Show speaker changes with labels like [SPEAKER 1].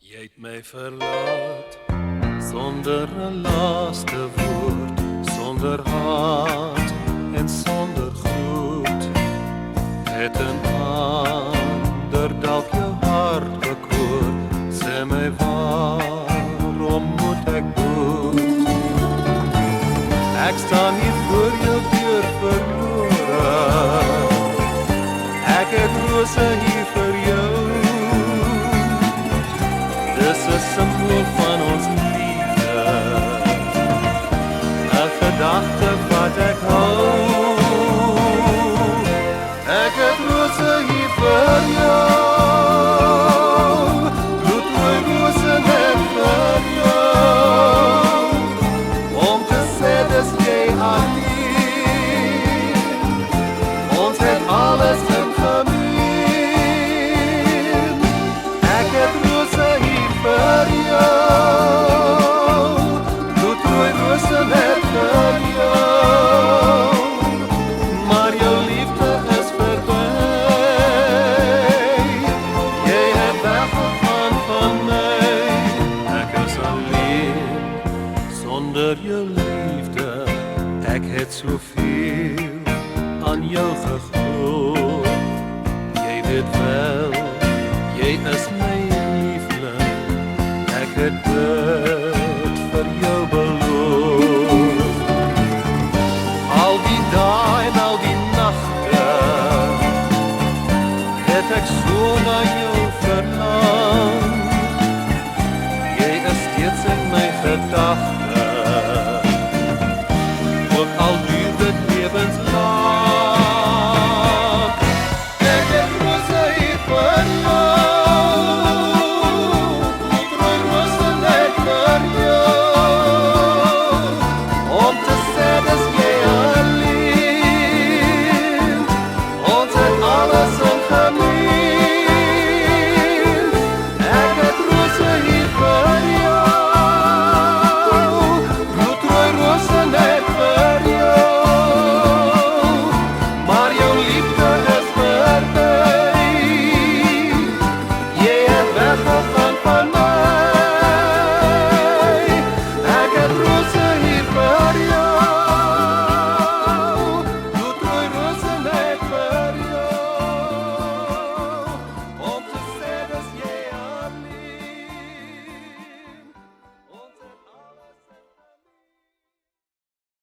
[SPEAKER 1] Jy het my verlaat sonder 'n laaste woord, sonder haat en sonder groet. Het 'n ander dalk jou hart bekoor, sê my waarom moet ek boet? Ek staan hier voor jou deur verlore, ek het rose hier vir jou. Dis 'n simbool van ons liefde, 'n gedagte wat ek hou. Ek het rose hier vir jou, bloedrooi rose net vir jou, om te sê dis jy alleen. Ons het alles in gemeen. Ek het rose hier vir jou, bloedrooi rose net vir jou, maar jou liefde is verby. Jy het weggegaan van my, ek is alleen sonder jou liefde. Ek het soveel aan jou geglo, jy weet wel, jy is my liefling. Ek het